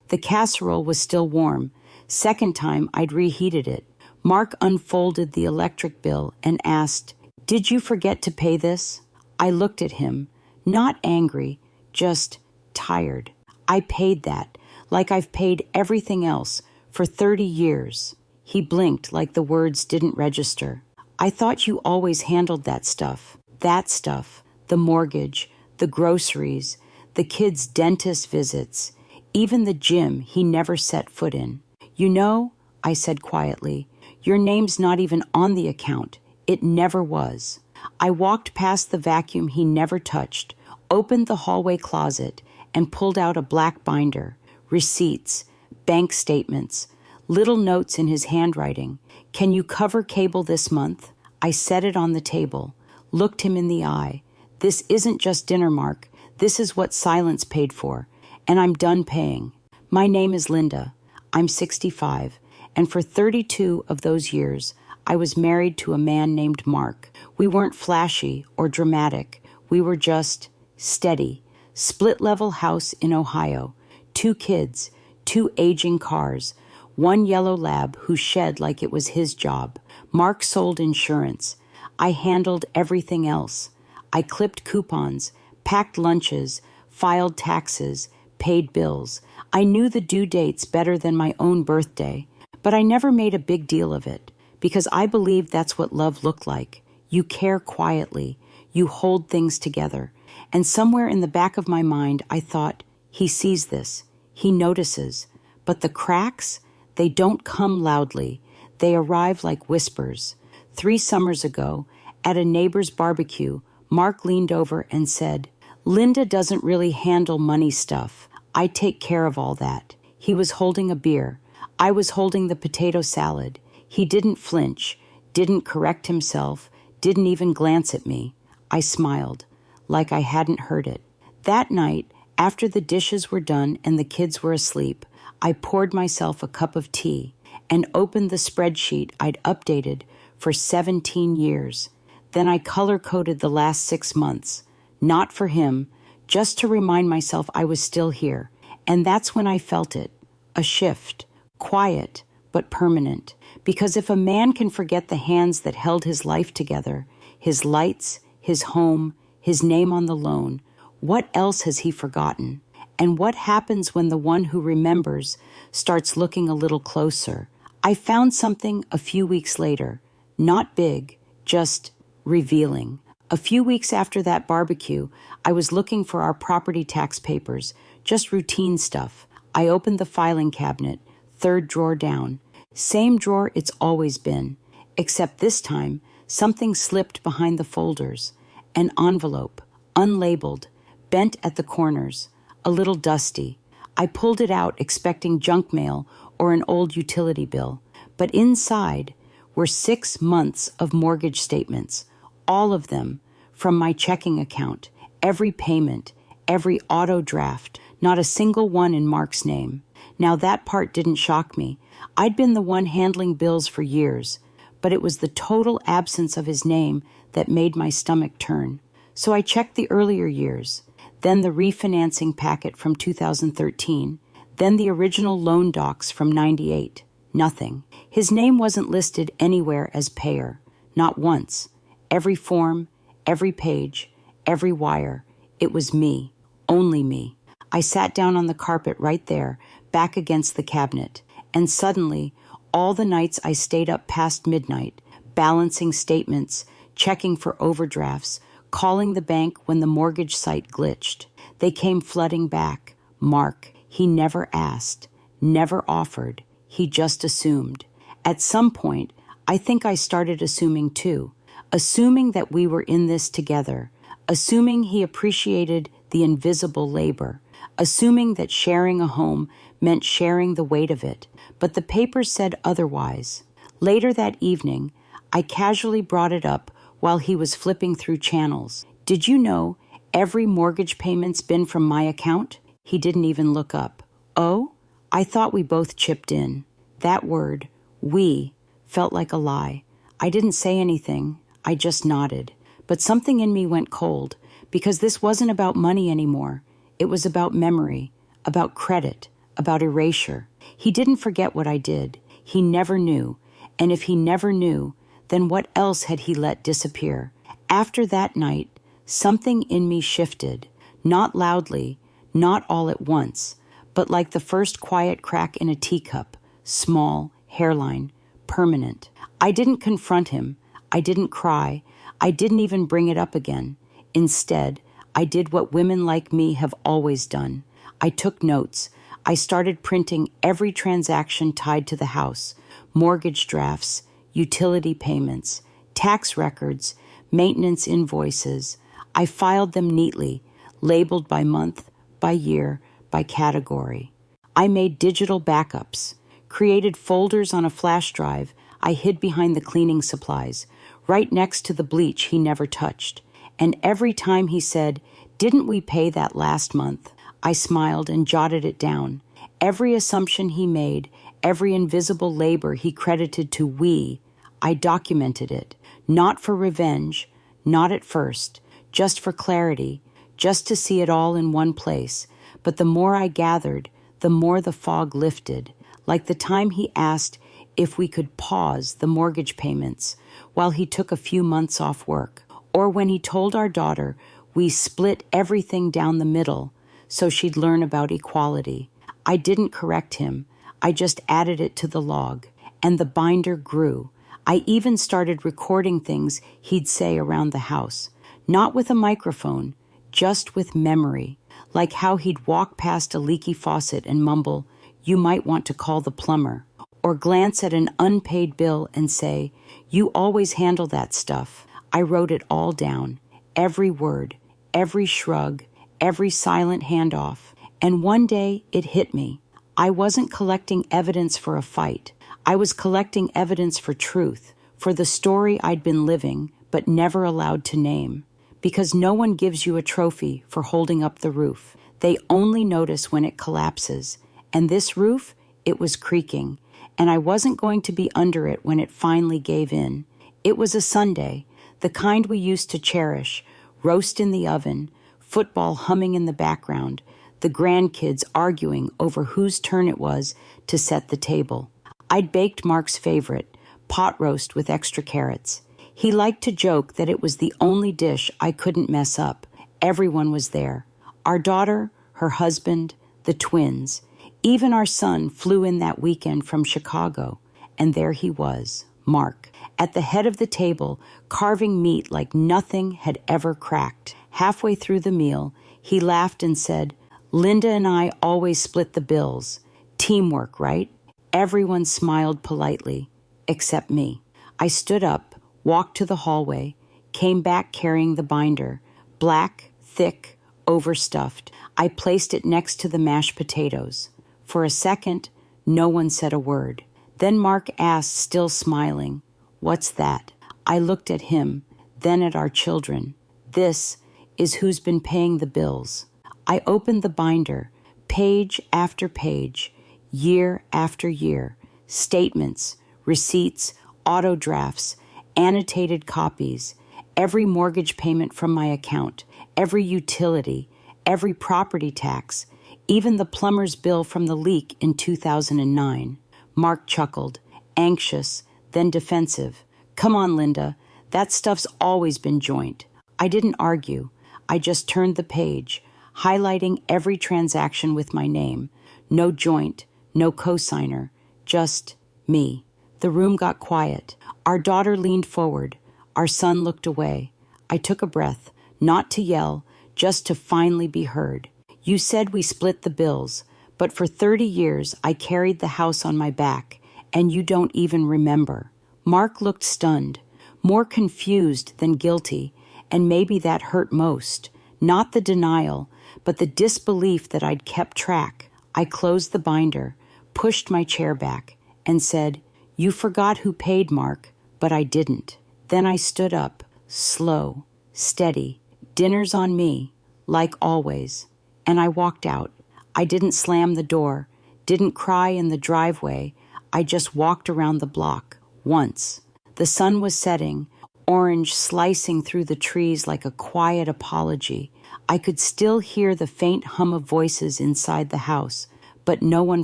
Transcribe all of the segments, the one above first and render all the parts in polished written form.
The casserole was still warm. Second time, I'd reheated it. Mark unfolded the electric bill and asked, "Did you forget to pay this?" I looked at him, not angry, just tired. "I paid that, like I've paid everything else, for 30 years. He blinked like the words didn't register. "I thought you always handled that stuff. That stuff, the mortgage, the groceries, the kids' dentist visits, even the gym he never set foot in." "You know," I said quietly, "your name's not even on the account. It never was." I walked past the vacuum he never touched, opened the hallway closet, and pulled out a black binder, receipts, bank statements, little notes in his handwriting. "Can you cover cable this month?" I set it on the table, looked him in the eye. "This isn't just dinner, Mark. This is what silence paid for, and I'm done paying. My name is Linda. I'm 65, and for 32 of those years, I was married to a man named Mark. We weren't flashy or dramatic. We were just steady. Split-level house in Ohio, 2 kids, 2 aging cars, 1 yellow lab who shed like it was his job. Mark sold insurance. I handled everything else. I clipped coupons, packed lunches, filed taxes, paid bills. I knew the due dates better than my own birthday, but I never made a big deal of it, because I believed that's what love looked like. You care quietly, you hold things together, and somewhere in the back of my mind I thought, he sees this, he notices, but the cracks, they don't come loudly, they arrive like whispers. 3 summers ago, at a neighbor's barbecue, Mark leaned over and said, "Linda doesn't really handle money stuff. I take care of all that." He was holding a beer. I was holding the potato salad. He didn't flinch, didn't correct himself, didn't even glance at me. I smiled, like I hadn't heard it. That night, after the dishes were done and the kids were asleep, I poured myself a cup of tea and opened the spreadsheet I'd updated for 17 years. Then I color-coded the last 6 months, not for him, just to remind myself I was still here. And that's when I felt it, a shift, quiet but permanent. Because if a man can forget the hands that held his life together, his lights, his home, his name on the loan, what else has he forgotten? And what happens when the one who remembers starts looking a little closer? I found something a few weeks later, not big, just revealing. A few weeks after that barbecue, I was looking for our property tax papers, just routine stuff. I opened the filing cabinet, 3rd drawer down. Same drawer it's always been, except this time, something slipped behind the folders. An envelope, unlabeled, bent at the corners, a little dusty. I pulled it out expecting junk mail or an old utility bill, but inside were 6 months of mortgage statements, all of them, from my checking account, every payment, every auto draft, not a single one in Mark's name. Now that part didn't shock me. I'd been the one handling bills for years, but it was the total absence of his name that made my stomach turn. So I checked the earlier years, then the refinancing packet from 2013, then the original loan docs from 98. Nothing. His name wasn't listed anywhere as payer, not once. Every form, every page, every wire. It was me, only me. I sat down on the carpet right there, back against the cabinet, and suddenly, all the nights I stayed up past midnight, balancing statements, checking for overdrafts, calling the bank when the mortgage site glitched, they came flooding back. Mark, he never asked, never offered, he just assumed. At some point, I think I started assuming too, assuming that we were in this together, assuming he appreciated the invisible labor, assuming that sharing a home meant sharing the weight of it, but the papers said otherwise. Later that evening, I casually brought it up while he was flipping through channels. "Did you know every mortgage payment's been from my account?" He didn't even look up. "Oh?" I thought we both chipped in. That word, we, felt like a lie. I didn't say anything. I just nodded. But something in me went cold, because this wasn't about money anymore. It was about memory, about credit, about erasure. He didn't forget what I did. He never knew. And if he never knew, then what else had he let disappear? After that night, something in me shifted, not loudly, not all at once, but like the first quiet crack in a teacup, small, hairline, permanent. I didn't confront him. I didn't cry. I didn't even bring it up again. Instead, I did what women like me have always done. I took notes. I started printing every transaction tied to the house, mortgage drafts, utility payments, tax records, maintenance invoices. I filed them neatly, labeled by month, by year, by category. I made digital backups, created folders on a flash drive I hid behind the cleaning supplies, right next to the bleach he never touched. And every time he said, "Didn't we pay that last month?" I smiled and jotted it down. Every assumption he made, every invisible labor he credited to we, I documented it. Not for revenge, not at first, just for clarity, just to see it all in one place. But the more I gathered, the more the fog lifted, like the time he asked if we could pause the mortgage payments while he took a few months off work, or when he told our daughter we split everything down the middle so she'd learn about equality. I didn't correct him. I just added it to the log, and the binder grew. I even started recording things he'd say around the house, not with a microphone, just with memory, like how he'd walk past a leaky faucet and mumble, "You might want to call the plumber," or glance at an unpaid bill and say, "You always handle that stuff." I wrote it all down, every word, every shrug, every silent handoff. And one day it hit me. I wasn't collecting evidence for a fight. I was collecting evidence for truth, for the story I'd been living but never allowed to name. Because no one gives you a trophy for holding up the roof. They only notice when it collapses. And this roof, it was creaking. And I wasn't going to be under it when it finally gave in. It was a Sunday, the kind we used to cherish, roast in the oven, football humming in the background, the grandkids arguing over whose turn it was to set the table. I'd baked Mark's favorite, pot roast with extra carrots. He liked to joke that it was the only dish I couldn't mess up. Everyone was there. Our daughter, her husband, the twins. Even our son flew in that weekend from Chicago. And there he was, Mark, at the head of the table, carving meat like nothing had ever cracked. Halfway through the meal, he laughed and said, "Linda and I always split the bills. Teamwork, right?" Everyone smiled politely, except me. I stood up, walked to the hallway, came back carrying the binder, black, thick, overstuffed. I placed it next to the mashed potatoes. For a second, no one said a word. Then Mark asked, still smiling, "What's that?" I looked at him, then at our children. "This is who's been paying the bills." I opened the binder, page after page, year after year, statements, receipts, auto drafts, annotated copies, every mortgage payment from my account, every utility, every property tax, even the plumber's bill from the leak in 2009. Mark chuckled, anxious, then defensive. "Come on, Linda, that stuff's always been joint." I didn't argue. I just turned the page, highlighting every transaction with my name. No joint, no cosigner, just me. The room got quiet. Our daughter leaned forward. Our son looked away. I took a breath, not to yell, just to finally be heard. "You said we split the bills, but for 30 years I carried the house on my back, and you don't even remember." Mark looked stunned, more confused than guilty, and maybe that hurt most. Not the denial, but the disbelief that I'd kept track. I closed the binder, pushed my chair back, and said, "You forgot who paid, Mark, but I didn't." Then I stood up, slow, steady. "Dinner's on me, like always." And I walked out. I didn't slam the door, didn't cry in the driveway. I just walked around the block, once. The sun was setting, orange slicing through the trees like a quiet apology. I could still hear the faint hum of voices inside the house, but no one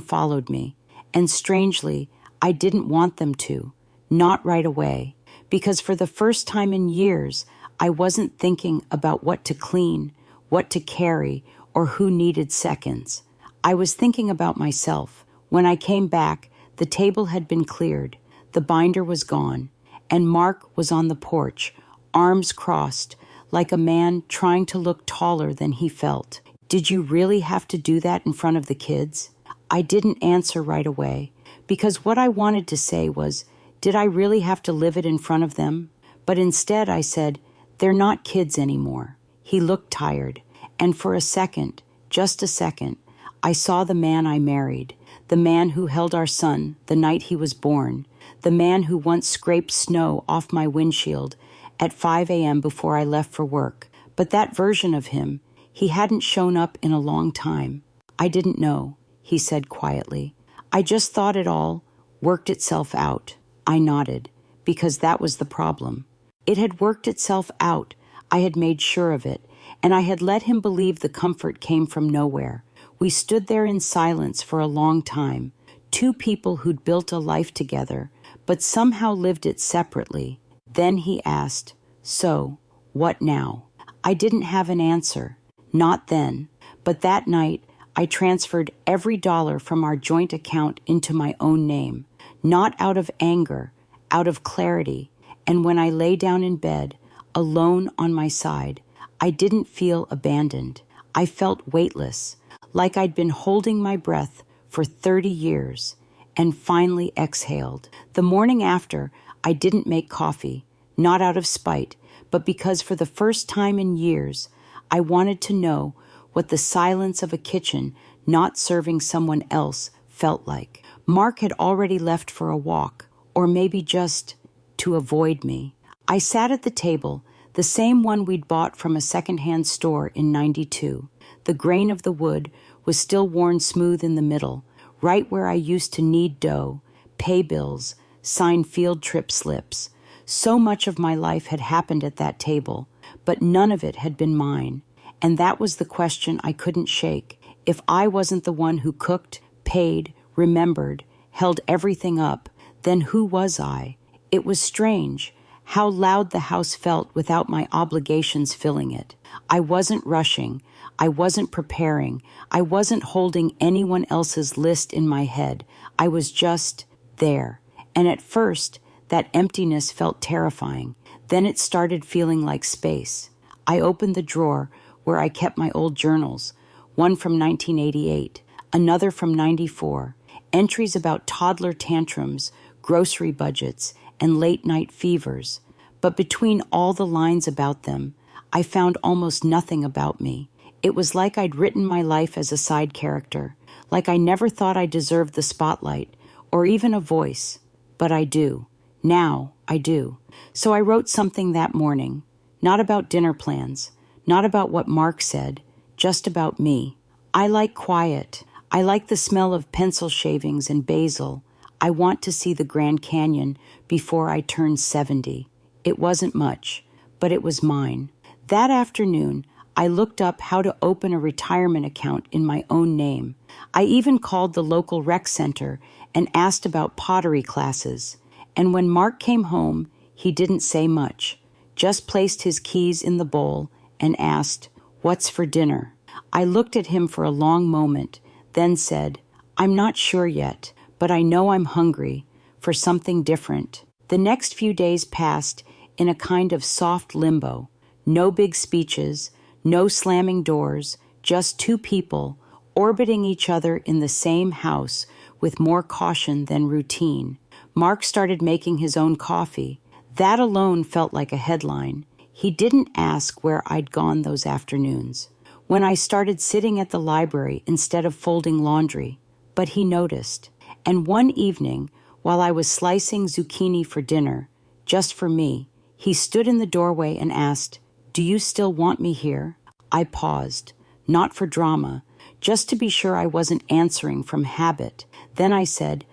followed me. And strangely, I didn't want them to, not right away, because for the first time in years, I wasn't thinking about what to clean, what to carry, or who needed seconds. I was thinking about myself. When I came back, the table had been cleared, the binder was gone, and Mark was on the porch, arms crossed, like a man trying to look taller than he felt. "Did you really have to do that in front of the kids?" I didn't answer right away, because what I wanted to say was, did I really have to live it in front of them? But instead I said, they're not kids anymore. He looked tired, and for a second, just a second, I saw the man I married, the man who held our son the night he was born, the man who once scraped snow off my windshield at 5 a.m. before I left for work. But that version of him, he hadn't shown up in a long time. "I didn't know," he said quietly. "I just thought it all worked itself out." I nodded, because that was the problem. It had worked itself out. I had made sure of it, and I had let him believe the comfort came from nowhere. We stood there in silence for a long time, two people who'd built a life together, but somehow lived it separately. Then he asked, "So, what now?" I didn't have an answer. Not then, but that night I transferred every dollar from our joint account into my own name, not out of anger, out of clarity. And when I lay down in bed, alone on my side, I didn't feel abandoned. I felt weightless, like I'd been holding my breath for 30 years, and finally exhaled. The morning after, I didn't make coffee, not out of spite, but because for the first time in years, I wanted to know what the silence of a kitchen not serving someone else felt like. Mark had already left for a walk, or maybe just to avoid me. I sat at the table, the same one we'd bought from a secondhand store in '92. The grain of the wood was still worn smooth in the middle, right where I used to knead dough, pay bills, sign field trip slips. So much of my life had happened at that table, but none of it had been mine. And that was the question I couldn't shake. If I wasn't the one who cooked, paid, remembered, held everything up, then who was I? It was strange how loud the house felt without my obligations filling it. I wasn't rushing. I wasn't preparing. I wasn't holding anyone else's list in my head. I was just there. And at first, that emptiness felt terrifying. Then it started feeling like space. I opened the drawer where I kept my old journals, one from 1988, another from '94, entries about toddler tantrums, grocery budgets, and late-night fevers. But between all the lines about them, I found almost nothing about me. It was like I'd written my life as a side character, like I never thought I deserved the spotlight, or even a voice. But I do. Now I do. So I wrote something that morning, not about dinner plans, not about what Mark said, just about me. I like quiet. I like the smell of pencil shavings and basil. I want to see the Grand Canyon before I turn 70. It wasn't much, but it was mine. That afternoon, I looked up how to open a retirement account in my own name. I even called the local rec center and asked about pottery classes. And when Mark came home, he didn't say much, just placed his keys in the bowl and asked, "What's for dinner?" I looked at him for a long moment, then said, "I'm not sure yet, but I know I'm hungry for something different." The next few days passed in a kind of soft limbo. No big speeches, no slamming doors, just two people orbiting each other in the same house with more caution than routine. Mark started making his own coffee. That alone felt like a headline. He didn't ask where I'd gone those afternoons, when I started sitting at the library instead of folding laundry. But he noticed. And one evening, while I was slicing zucchini for dinner, just for me, he stood in the doorway and asked, "Do you still want me here?" I paused, not for drama, just to be sure I wasn't answering from habit. Then I said,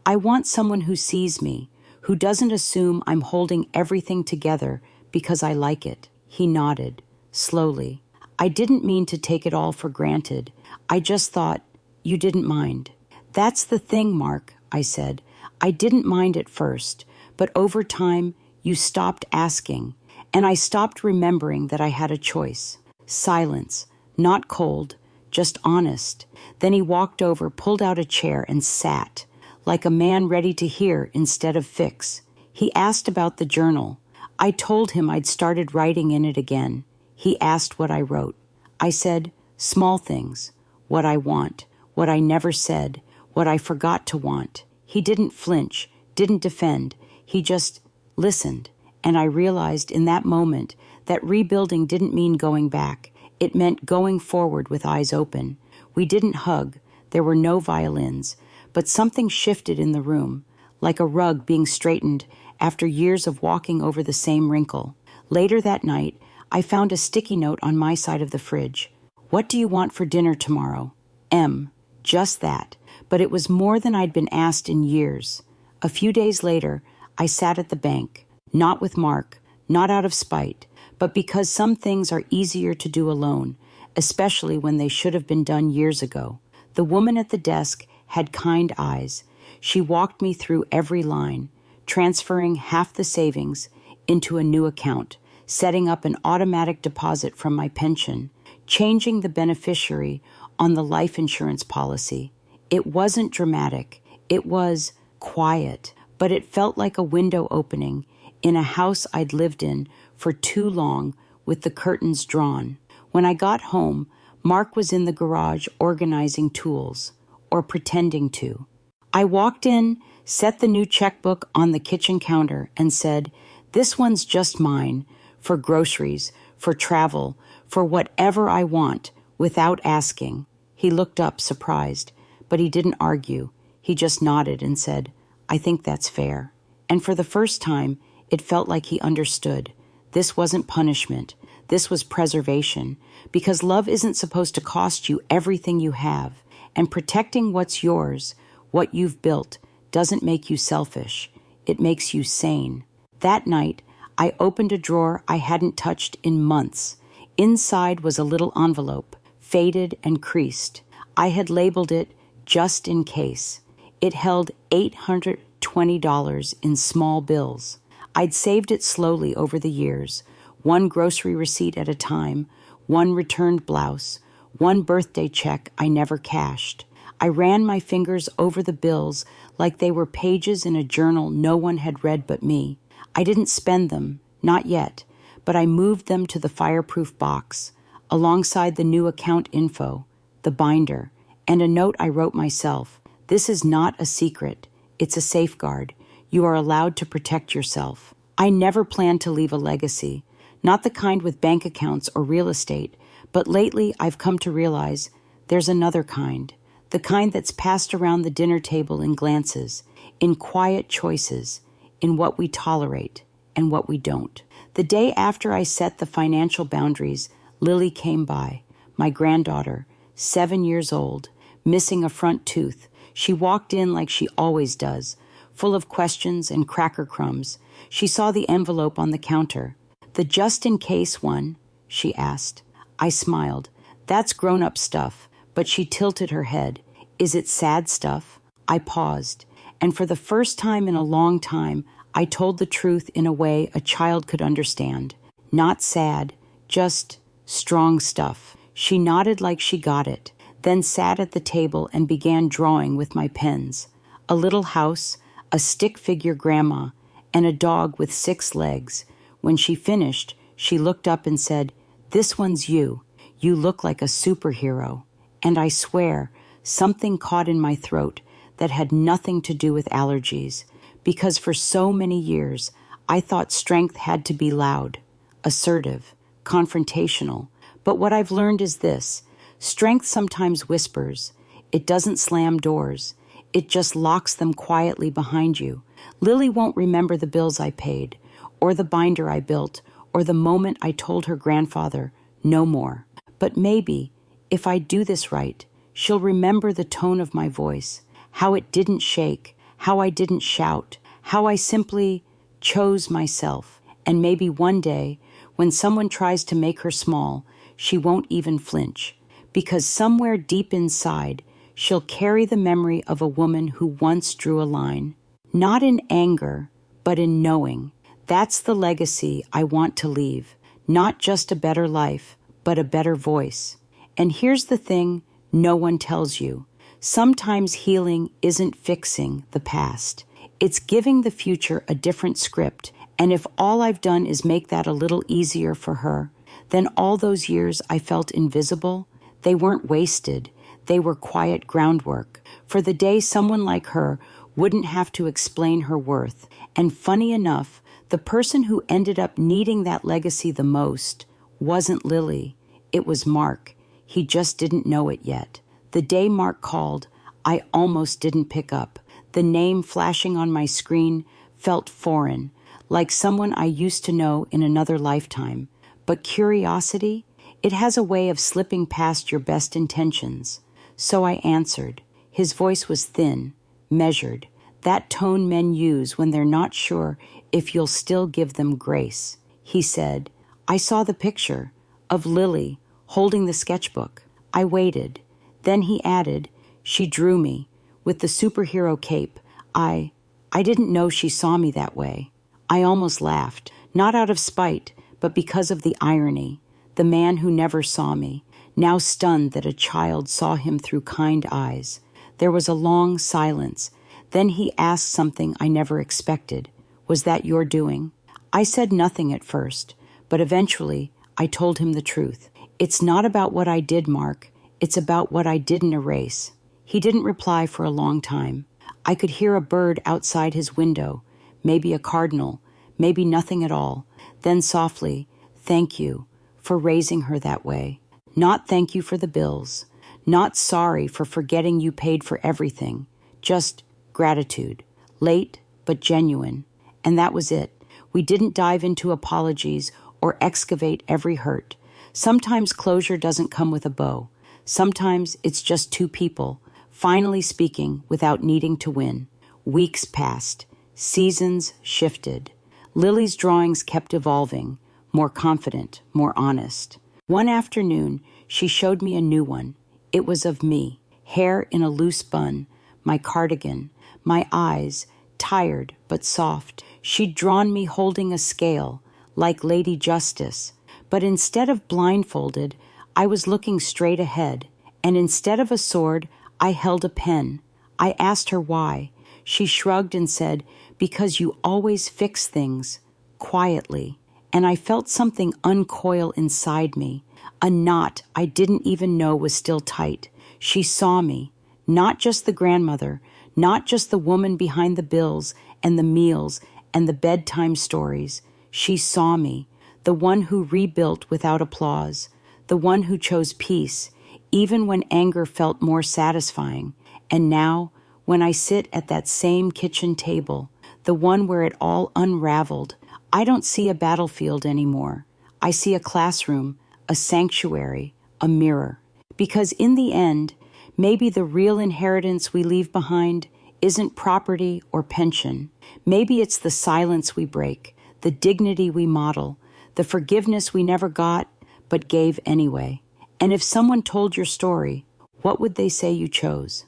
"I want someone who sees me, who doesn't assume I'm holding everything together because I like it." He nodded, slowly. I didn't mean to take it all for granted. I just thought, you didn't mind. That's the thing, Mark, I said. I didn't mind at first, but over time, you stopped asking, and I stopped remembering that I had a choice. Silence, not cold, just honest. Then he walked over, pulled out a chair, and sat, like a man ready to hear instead of fix. He asked about the journal. I told him I'd started writing in it again. He asked what I wrote. I said, small things, what I want, what I never said, what I forgot to want. He didn't flinch, didn't defend. He just listened. And I realized in that moment that rebuilding didn't mean going back. It meant going forward with eyes open. We didn't hug. There were no violins. But something shifted in the room, like a rug being straightened after years of walking over the same wrinkle. Later that night, I found a sticky note on my side of the fridge. What do you want for dinner tomorrow? M. Just that. But it was more than I'd been asked in years. A few days later, I sat at the bank, not with Mark, not out of spite, but because some things are easier to do alone, especially when they should have been done years ago. The woman at the desk had kind eyes. She walked me through every line, transferring half the savings into a new account, setting up an automatic deposit from my pension, changing the beneficiary on the life insurance policy. It wasn't dramatic. It was quiet, but it felt like a window opening in a house I'd lived in for too long with the curtains drawn. When I got home, Mark was in the garage organizing tools, or pretending to. I walked in, set the new checkbook on the kitchen counter, and said, "This one's just mine, for groceries, for travel, for whatever I want, without asking." He looked up, surprised, but he didn't argue. He just nodded and said, "I think that's fair." And for the first time, it felt like he understood. This wasn't punishment. This was preservation, because love isn't supposed to cost you everything you have, and protecting what's yours, what you've built, doesn't make you selfish. It makes you sane. That night, I opened a drawer I hadn't touched in months. Inside was a little envelope, faded and creased. I had labeled it just in case. It held $820 in small bills. I'd saved it slowly over the years, one grocery receipt at a time, one returned blouse, one birthday check I never cashed. I ran my fingers over the bills like they were pages in a journal no one had read but me. I didn't spend them, not yet, but I moved them to the fireproof box, alongside the new account info, the binder, and a note I wrote myself. This is not a secret. It's a safeguard. You are allowed to protect yourself. I never planned to leave a legacy, not the kind with bank accounts or real estate, but lately I've come to realize there's another kind, the kind that's passed around the dinner table in glances, in quiet choices, in what we tolerate and what we don't. The day after I set the financial boundaries, Lily came by, my granddaughter, 7 years old, missing a front tooth. She walked in like she always does, full of questions and cracker crumbs. She saw the envelope on the counter. "The just-in-case one?" she asked. I smiled. "That's grown-up stuff," but she tilted her head. "Is it sad stuff?" I paused, and for the first time in a long time, I told the truth in a way a child could understand. Not sad, just strong stuff. She nodded like she got it, then sat at the table and began drawing with my pens. A little house, a stick figure grandma, and a dog with 6 legs. When she finished, she looked up and said, "This one's you. You look like a superhero." And I swear, something caught in my throat that had nothing to do with allergies, because for so many years, I thought strength had to be loud, assertive, confrontational. But what I've learned is this: strength sometimes whispers. It doesn't slam doors. It just locks them quietly behind you. Lily won't remember the bills I paid, or the binder I built, or the moment I told her grandfather, no more. But maybe, if I do this right, she'll remember the tone of my voice, how it didn't shake, how I didn't shout, how I simply chose myself. And maybe one day, when someone tries to make her small, she won't even flinch, because somewhere deep inside, She'll carry the memory of a woman who once drew a line. Not in anger, but in knowing. That's the legacy I want to leave. Not just a better life, but a better voice. And here's the thing no one tells you. Sometimes healing isn't fixing the past. It's giving the future a different script. And if all I've done is make that a little easier for her, then all those years I felt invisible, they weren't wasted. They were quiet groundwork for the day someone like her wouldn't have to explain her worth. And funny enough, the person who ended up needing that legacy the most wasn't Lily. It was Mark. He just didn't know it yet. The day Mark called, I almost didn't pick up. The name flashing on my screen felt foreign, like someone I used to know in another lifetime. But curiosity, it has a way of slipping past your best intentions. So I answered. His voice was thin, measured, that tone men use when they're not sure if you'll still give them grace. He said, I saw the picture of Lily holding the sketchbook. I waited. Then he added, she drew me with the superhero cape. I didn't know she saw me that way. I almost laughed, not out of spite, but because of the irony. The man who never saw me, now stunned that a child saw him through kind eyes. There was a long silence. Then he asked something I never expected. Was that your doing? I said nothing at first, but eventually I told him the truth. It's not about what I did, Mark. It's about what I didn't erase. He didn't reply for a long time. I could hear a bird outside his window, maybe a cardinal, maybe nothing at all. Then softly, thank you for raising her that way. Not thank you for the bills. Not sorry for forgetting you paid for everything. Just gratitude. Late, but genuine. And that was it. We didn't dive into apologies or excavate every hurt. Sometimes closure doesn't come with a bow. Sometimes it's just two people, finally speaking without needing to win. Weeks passed. Seasons shifted. Lily's drawings kept evolving, more confident, more honest. One afternoon, she showed me a new one. It was of me, hair in a loose bun, my cardigan, my eyes, tired but soft. She'd drawn me holding a scale, like Lady Justice. But instead of blindfolded, I was looking straight ahead. And instead of a sword, I held a pen. I asked her why. She shrugged and said, because you always fix things, quietly. And I felt something uncoil inside me, a knot I didn't even know was still tight. She saw me, not just the grandmother, not just the woman behind the bills and the meals and the bedtime stories. She saw me, the one who rebuilt without applause, the one who chose peace, even when anger felt more satisfying. And now, when I sit at that same kitchen table, the one where it all unraveled, I don't see a battlefield anymore. I see a classroom, a sanctuary, a mirror. Because in the end, maybe the real inheritance we leave behind isn't property or pension. Maybe it's the silence we break, the dignity we model, the forgiveness we never got but gave anyway. And if someone told your story, what would they say you chose?